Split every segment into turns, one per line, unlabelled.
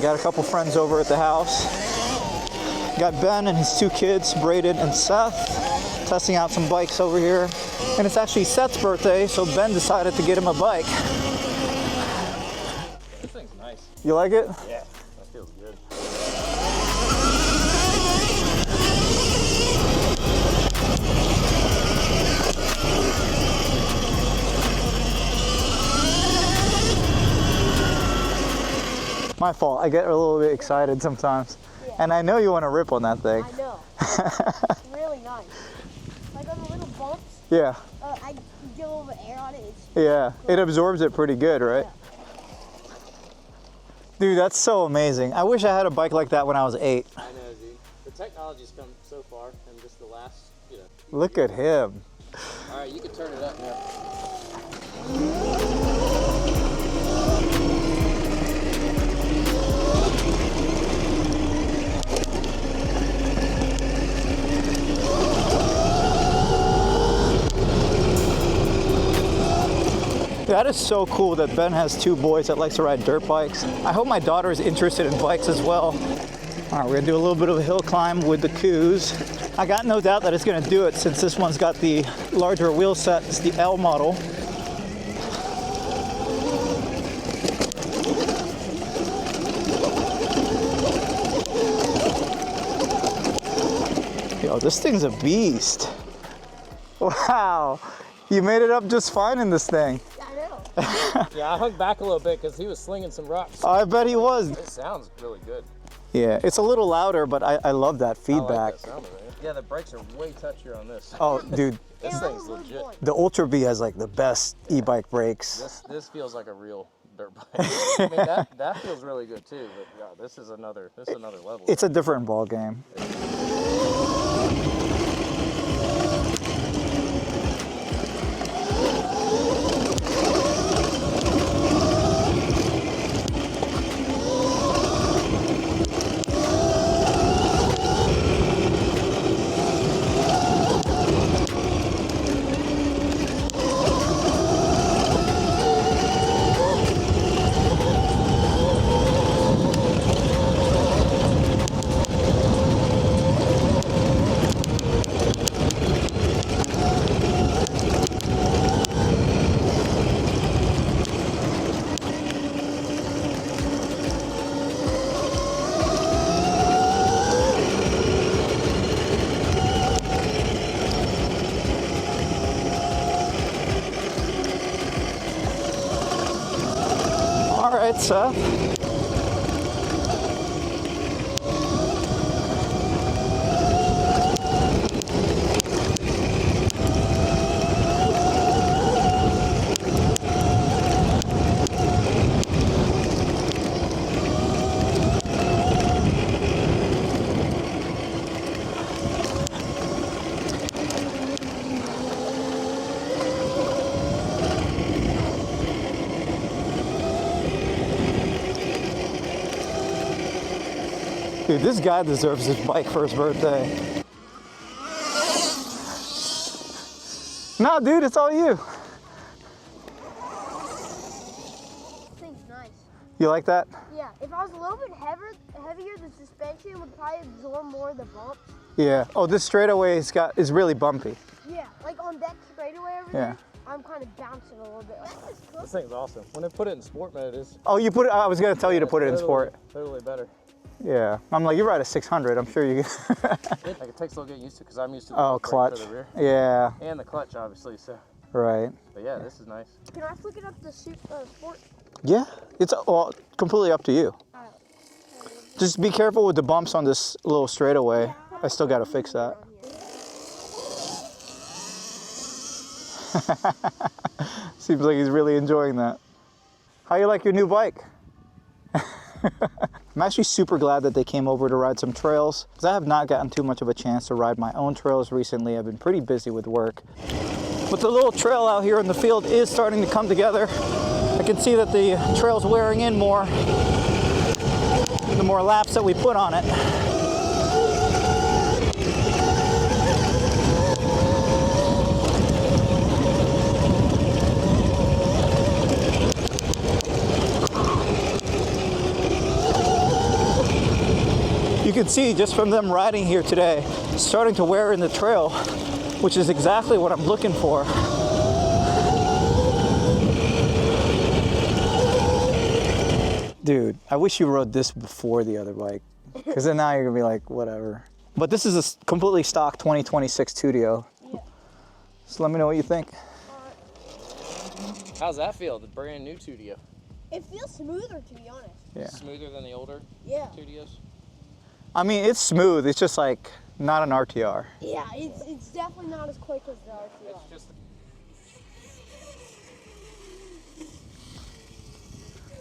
got a couple friends over at the house. Got Ben and his 2 kids, Braden and Seth, testing out some bikes over here. And it's actually Seth's birthday, so Ben decided to get him a bike.
This thing's nice.
You like it?
Yeah, that feels good.
My fault. I get a little bit excited sometimes.
Yeah.
And I know you want to rip on that thing.
I know. It's really nice. Like on the little bumps,
Yeah.
I get a little bit of air on it.
Yeah. It absorbs it pretty good, right?
Yeah.
Dude, that's so amazing. I wish I had a bike like that when I was 8.
I know, dude. The technology's come so far in just the last,
Look at him.
All right, you can turn it up now.
That is so cool that Ben has 2 boys that likes to ride dirt bikes. I hope my daughter is interested in bikes as well. All right, we're gonna do a little bit of a hill climb with the Kooz. I got no doubt that it's gonna do it since this one's got the larger wheel set. It's the L model. Yo, this thing's a beast. Wow, you made it up just fine in this thing.
I know.
Yeah, I hung back a little bit because he was slinging some rocks.
I bet he was.
It sounds really good.
Yeah, it's a little louder, but I love that feedback.
I like that sound of it. Yeah, the brakes are way touchier on this.
Oh, dude,
This thing's legit.
the Ultra B has like the best e-bike brakes.
This feels like a real dirt bike. I mean, that feels really good too. But yeah, this is another level.
It's a different ball game. All right, Seth. Dude, this guy deserves his bike for his birthday. Nah, dude, it's all you.
This thing's nice.
You like that?
Yeah, if I was a little bit heavier, the suspension would probably absorb more of the bumps.
Yeah. Oh, this straightaway is really bumpy.
Yeah, like on that straightaway over
Yeah.
there, I'm kind of bouncing a little bit.
This thing's awesome. When they put it in sport mode, it's
Oh, you put it, I was gonna tell you to put it in sport.
Totally better.
Yeah. I'm like, you ride a 600, I'm sure you can.
Like it takes a little getting used to because I'm used to the
Oh,
brake
clutch.
to the rear.
Yeah,
And the clutch, obviously. So,
right.
but yeah, this is nice.
Can I flick it up the sport?
Yeah, it's completely up to you. Just be careful with the bumps on this little straightaway. I still gotta fix that. Seems like he's really enjoying that. How you like your new bike? I'm actually super glad that they came over to ride some trails, because I have not gotten too much of a chance to ride my own trails recently. I've been pretty busy with work. But the little trail out here in the field is starting to come together. I can see that the trail's wearing in more the more laps that we put on it. You can see just from them riding here today, starting to wear in the trail, which is exactly what I'm looking for. Dude, I wish you rode this before the other bike, because then now you're gonna be like, whatever. But this is a completely stock 2026 Tudio.
Yeah.
So let me know what you think.
How's that feel, the brand new Tudio?
It feels smoother, to be honest.
Yeah.
Smoother than the older Tudios?
I mean, it's smooth. It's just like not an RTR.
Yeah, it's definitely not as quick as the RTR.
It's just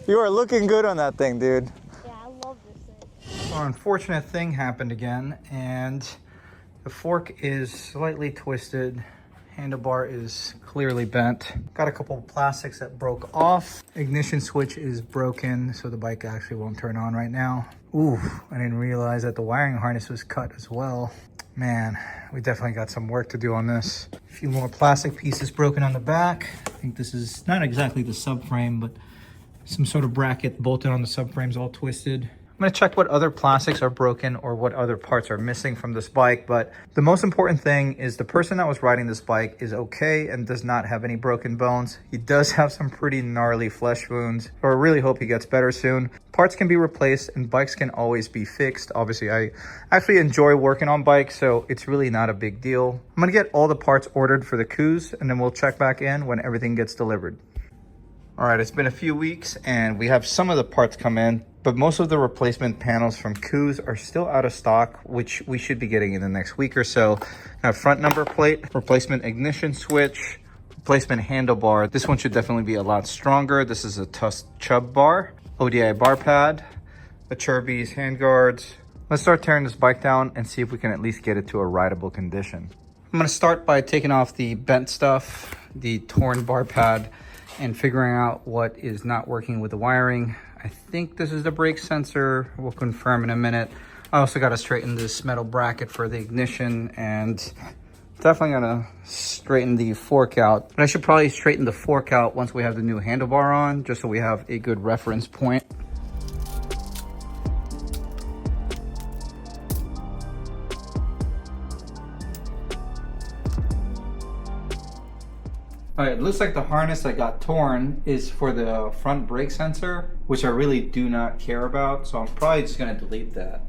You are looking good on that thing, dude.
Yeah, I love this thing.
An unfortunate thing happened again, and the fork is slightly twisted. Handlebar is clearly bent. Got a couple of plastics that broke off. Ignition switch is broken, so the bike actually won't turn on right now. Ooh, I didn't realize that the wiring harness was cut as well. Man, we definitely got some work to do on this. A few more plastic pieces broken on the back. I think this is not exactly the subframe, but some sort of bracket bolted on the subframe's all twisted. I'm gonna check what other plastics are broken or what other parts are missing from this bike, but the most important thing is the person that was riding this bike is okay and does not have any broken bones. He does have some pretty gnarly flesh wounds, so I really hope he gets better soon. Parts can be replaced and bikes can always be fixed. Obviously, I actually enjoy working on bikes, so it's really not a big deal. I'm gonna get all the parts ordered for the Kooz, and then we'll check back in when everything gets delivered. All right, it's been a few weeks and we have some of the parts come in, but most of the replacement panels from Kooz are still out of stock, which we should be getting in the next week or so. Front number plate, replacement ignition switch, replacement handlebar. This one should definitely be a lot stronger. This is a Tusk Chubb bar, ODI bar pad, a Churby's handguards. Let's start tearing this bike down and see if we can at least get it to a rideable condition. I'm gonna start by taking off the bent stuff, the torn bar pad, and figuring out what is not working with the wiring. I think this is the brake sensor. We'll confirm in a minute. I also got to straighten this metal bracket for the ignition, and definitely gonna straighten the fork out. But I should probably straighten the fork out once we have the new handlebar on, just so we have a good reference point. All right, it looks like the harness that got torn is for the front brake sensor, which I really do not care about, so I'm probably just gonna delete that.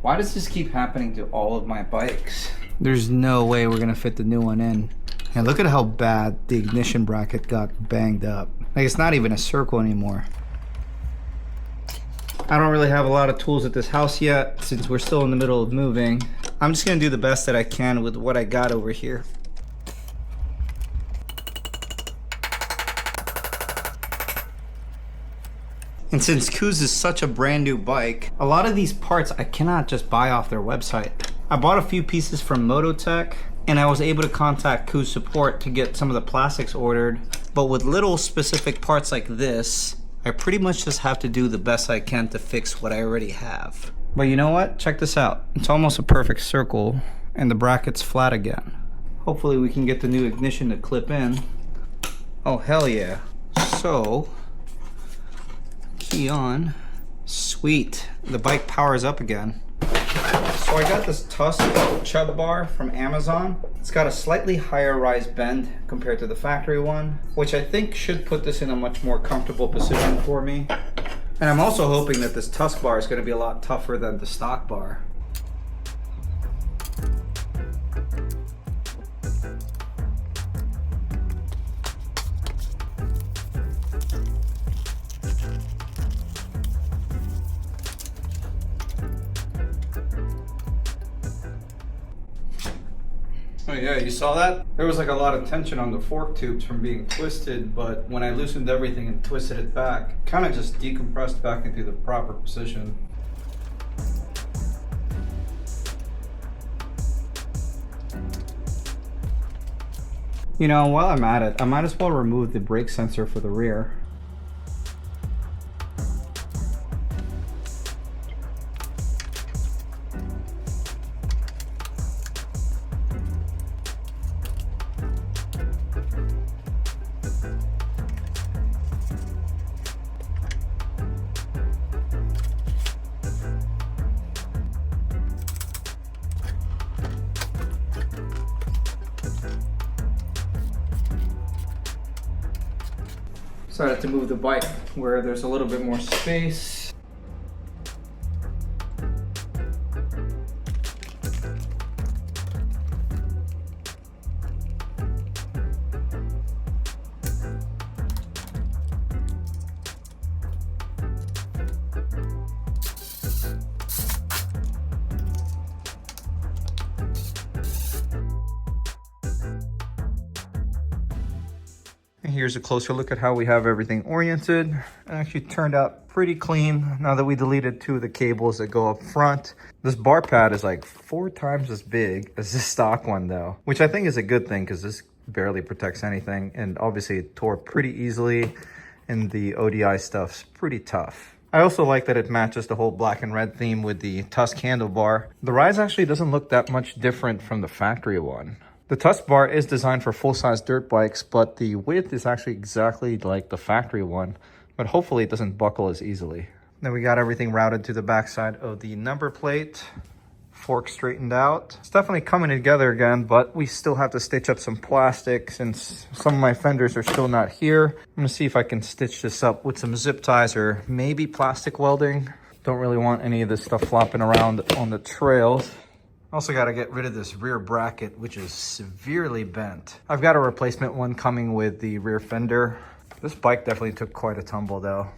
Why does this keep happening to all of my bikes? There's no way we're gonna fit the new one in. And look at how bad the ignition bracket got banged up. Like, it's not even a circle anymore. I don't really have a lot of tools at this house yet, since we're still in the middle of moving. I'm just gonna do the best that I can with what I got over here. And since Kooz is such a brand new bike, a lot of these parts I cannot just buy off their website. I bought a few pieces from Mototec, and I was able to contact Kooz support to get some of the plastics ordered. But with little specific parts like this, I pretty much just have to do the best I can to fix what I already have. But you know what? Check this out. It's almost a perfect circle, and the bracket's flat again. Hopefully we can get the new ignition to clip in. Oh, hell yeah. So, key on. Sweet. The bike powers up again. So I got this Tusk Chubb bar from Amazon. It's got a slightly higher rise bend compared to the factory one, which I think should put this in a much more comfortable position for me. And I'm also hoping that this Tusk bar is going to be a lot tougher than the stock bar. Oh yeah, you saw that? There was like a lot of tension on the fork tubes from being twisted, but when I loosened everything and twisted it back, kind of just decompressed back into the proper position. You know, while I'm at it, I might as well remove the brake sensor for the rear. Decided to move the bike where there's a little bit more space. Here's a closer look at how we have everything oriented. It actually turned out pretty clean now that we deleted 2 of the cables that go up front. This bar pad is like 4 times as big as this stock one though, which I think is a good thing because this barely protects anything, and obviously it tore pretty easily and the ODI stuff's pretty tough. I also like that it matches the whole black and red theme with the Tusk handlebar. The rise actually doesn't look that much different from the factory one. The Tusk bar is designed for full-size dirt bikes, but the width is actually exactly like the factory one, but hopefully it doesn't buckle as easily. Then we got everything routed to the backside of the number plate, fork straightened out. It's definitely coming together again, but we still have to stitch up some plastic since some of my fenders are still not here. I'm gonna see if I can stitch this up with some zip ties or maybe plastic welding. Don't really want any of this stuff flopping around on the trails. Also got to get rid of this rear bracket, which is severely bent. I've got a replacement one coming with the rear fender. This bike definitely took quite a tumble though.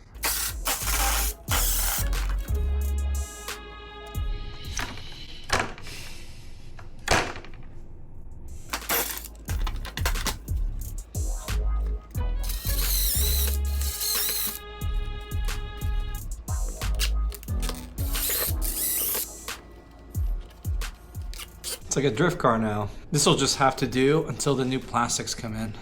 It's like a drift car now. This will just have to do until the new plastics come in.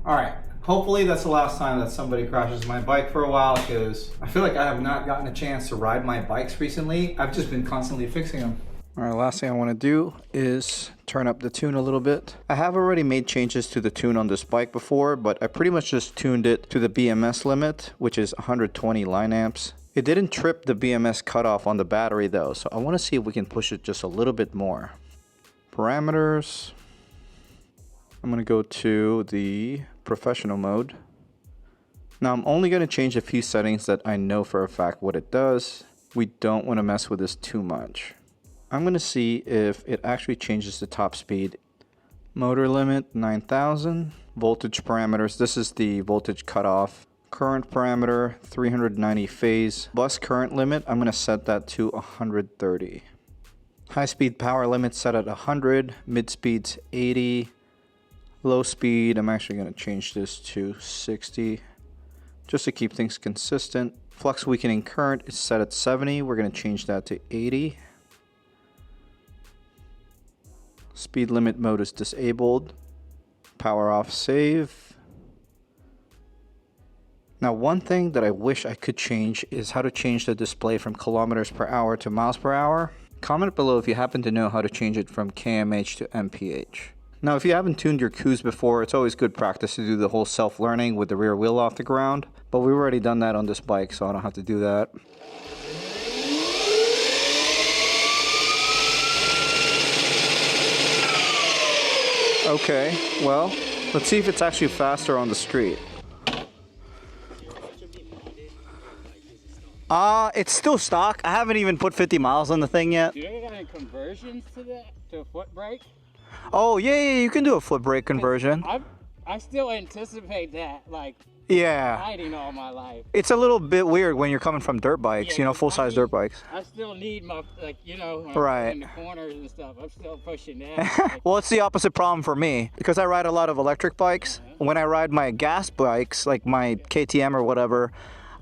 All right, hopefully that's the last time that somebody crashes my bike for a while, because I feel like I have not gotten a chance to ride my bikes recently. I've just been constantly fixing them. All right, last thing I want to do is turn up the tune a little bit. I have already made changes to the tune on this bike before, but I pretty much just tuned it to the BMS limit, which is 120 line amps. It didn't trip the BMS cutoff on the battery though, so I want to see if we can push it just a little bit more. Parameters. I'm going to go to the professional mode. Now I'm only going to change a few settings that I know for a fact what it does. We don't want to mess with this too much. I'm going to see if it actually changes the top speed. Motor limit 9,000. Voltage parameters, this is the voltage cutoff. Current parameter 390 phase. Bus current limit, I'm going to set that to 130. High speed power limit set at 100. Mid speed's 80. Low speed, I'm actually going to change this to 60 just to keep things consistent. Flux weakening current is set at 70. We're going to change that to 80. Speed limit mode is disabled. Power off, save. Now one thing that I wish I could change is how to change the display from kilometers per hour to miles per hour. Comment below if you happen to know how to change it from kmh to mph. Now, if you haven't tuned your Kooz before, it's always good practice to do the whole self-learning with the rear wheel off the ground. But we've already done that on this bike, so I don't have to do that. Okay, well, let's see if it's actually faster on the street. It's still stock. I haven't even put 50 miles on the thing yet.
Do you got any conversions to that, to a foot brake?
Oh, yeah, you can do a foot brake conversion.
I still anticipate that, like,
Yeah.
riding all my life.
It's a little bit weird when you're coming from dirt bikes, you know, full-size dirt bikes.
I still need my, like, you know, when
Right.
I'm in the corners and stuff, I'm still pushing that.
Well, it's the opposite problem for me because I ride a lot of electric bikes. When I ride my gas bikes, like my KTM or whatever,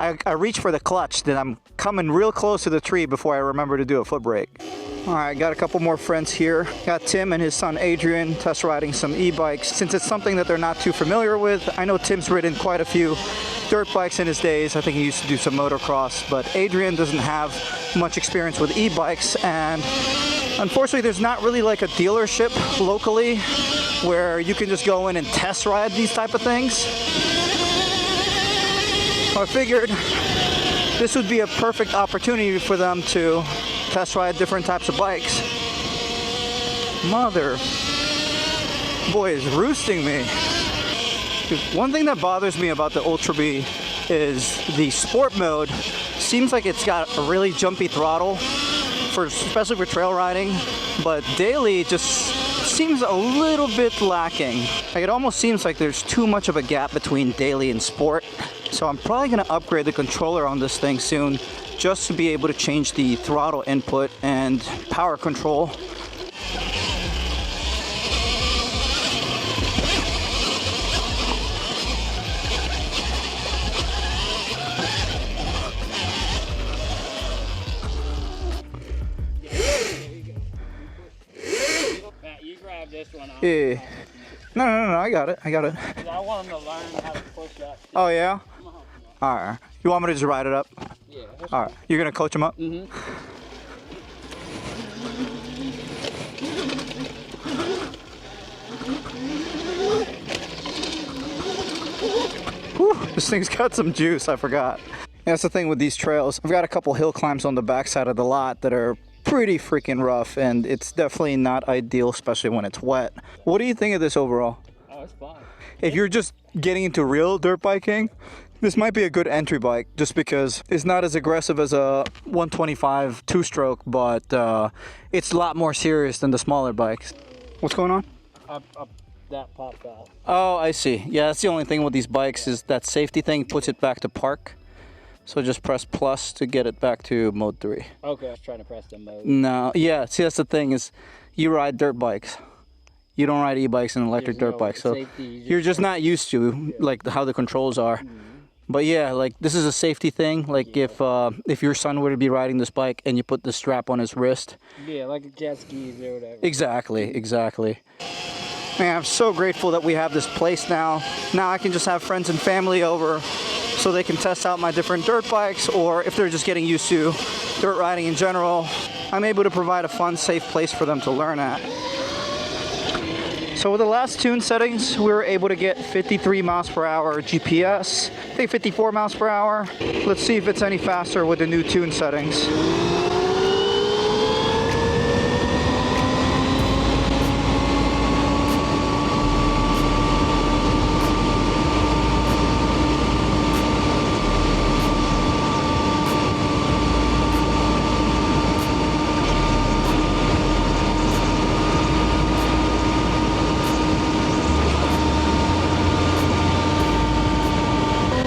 I reach for the clutch, then I'm coming real close to the tree before I remember to do a foot brake. All right, got a couple more friends here. Got Tim and his son Adrian test riding some e-bikes. Since it's something that they're not too familiar with, I know Tim's ridden quite a few dirt bikes in his days. I think he used to do some motocross, but Adrian doesn't have much experience with e-bikes, and unfortunately there's not really like a dealership locally where you can just go in and test ride these type of things. I figured this would be a perfect opportunity for them to test ride different types of bikes. Mother, boy is roosting me. One thing that bothers me about the Ultra B is the sport mode seems like it's got a really jumpy throttle, especially for trail riding, but daily just seems a little bit lacking. Like it almost seems like there's too much of a gap between daily and sport. So I'm probably going to upgrade the controller on this thing soon just to be able to change the throttle input and power control.
Matt, you grab this one.
Yeah. No, I got it.
I want him to learn how to push that.
Oh, yeah? All right. You want me to just ride it up?
Yeah.
All right. You're going to coach him up?
Mm-hmm.
Whew, this thing's got some juice, I forgot. That's the thing with these trails. I've got a couple hill climbs on the backside of the lot that are pretty freaking rough, and it's definitely not ideal, especially when it's wet. What do you think of this overall?
Oh, it's fine.
If you're just getting into real dirt biking, this might be a good entry bike just because it's not as aggressive as a 125 two-stroke, but it's a lot more serious than the smaller bikes. What's going on?
That popped out.
Oh, I see. Yeah, that's the only thing with these bikes is that safety thing puts it back to park. So just press plus to get it back to mode 3.
Okay, I was trying to press the mode.
No, yeah, see that's the thing is you ride dirt bikes. You don't ride e-bikes and electric dirt bikes. So you're just not used to like how the controls are. Mm-hmm. But yeah, like this is a safety thing. Like if your son were to be riding this bike and you put the strap on his wrist.
Yeah, like a jet skis or whatever.
Exactly. Man, I'm so grateful that we have this place now. Now I can just have friends and family over so they can test out my different dirt bikes, or if they're just getting used to dirt riding in general, I'm able to provide a fun, safe place for them to learn at. So with the last tune settings, we were able to get 53 miles per hour GPS, I think 54 miles per hour. Let's see if it's any faster with the new tune settings.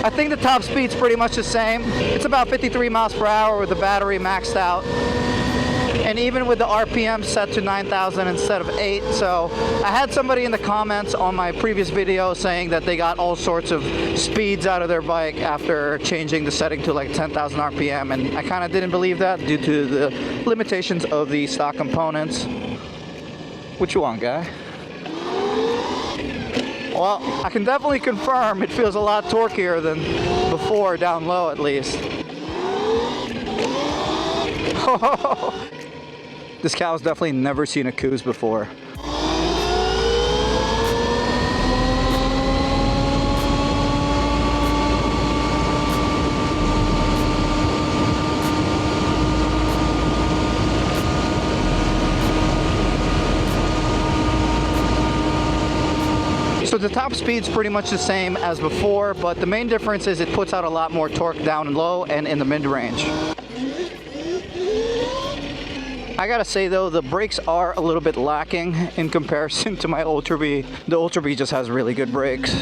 I think the top speed's pretty much the same. It's about 53 miles per hour with the battery maxed out. And even with the RPM set to 9,000 instead of 8. So I had somebody in the comments on my previous video saying that they got all sorts of speeds out of their bike after changing the setting to like 10,000 RPM. And I kind of didn't believe that due to the limitations of the stock components. What you want, guy? Well, I can definitely confirm it feels a lot torquier than before, down low at least. This cow's definitely never seen a Kooz before. So the top speed's pretty much the same as before, but the main difference is it puts out a lot more torque down and low and in the mid-range. I gotta say though, the brakes are a little bit lacking in comparison to my Ultra B. The Ultra B just has really good brakes.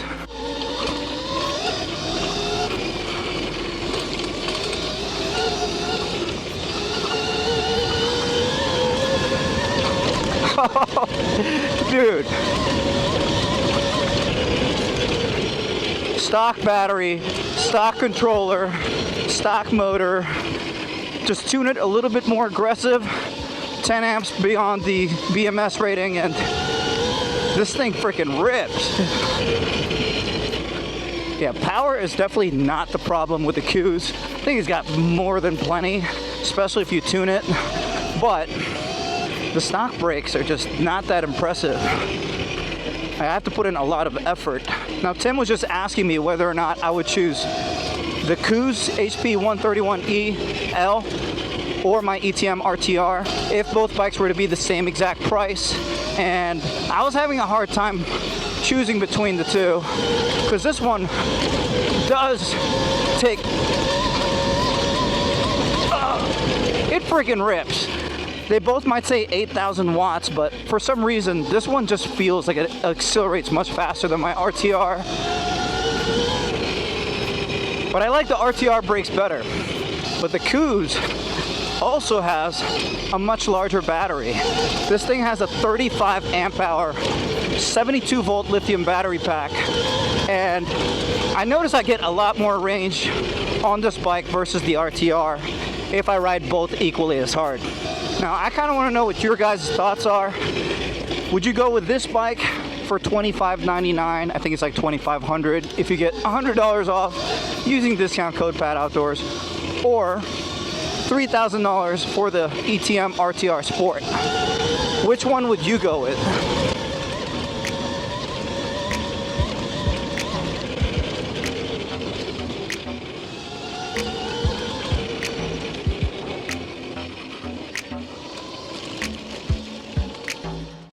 Dude. Stock battery, stock controller, stock motor. Just tune it a little bit more aggressive. 10 amps beyond the BMS rating, and this thing freaking rips. Yeah, power is definitely not the problem with the Kooz. I think it's got more than plenty, especially if you tune it. But the stock brakes are just not that impressive. I have to put in a lot of effort. Now, Tim was just asking me whether or not I would choose the Kooz HP 131EL or my ETM RTR if both bikes were to be the same exact price. And I was having a hard time choosing between the two because this one does take, it freaking rips. They both might say 8,000 watts, but for some reason, this one just feels like it accelerates much faster than my RTR. But I like the RTR brakes better. But the Kooz also has a much larger battery. This thing has a 35 amp hour, 72 volt lithium battery pack. And I notice I get a lot more range on this bike versus the RTR if I ride both equally as hard. Now, I kind of want to know what your guys' thoughts are. Would you go with this bike for $25.99? I think it's like $2,500 if you get $100 off using discount code PATOUTDOORS, or $3,000 for the ETM RTR Sport. Which one would you go with?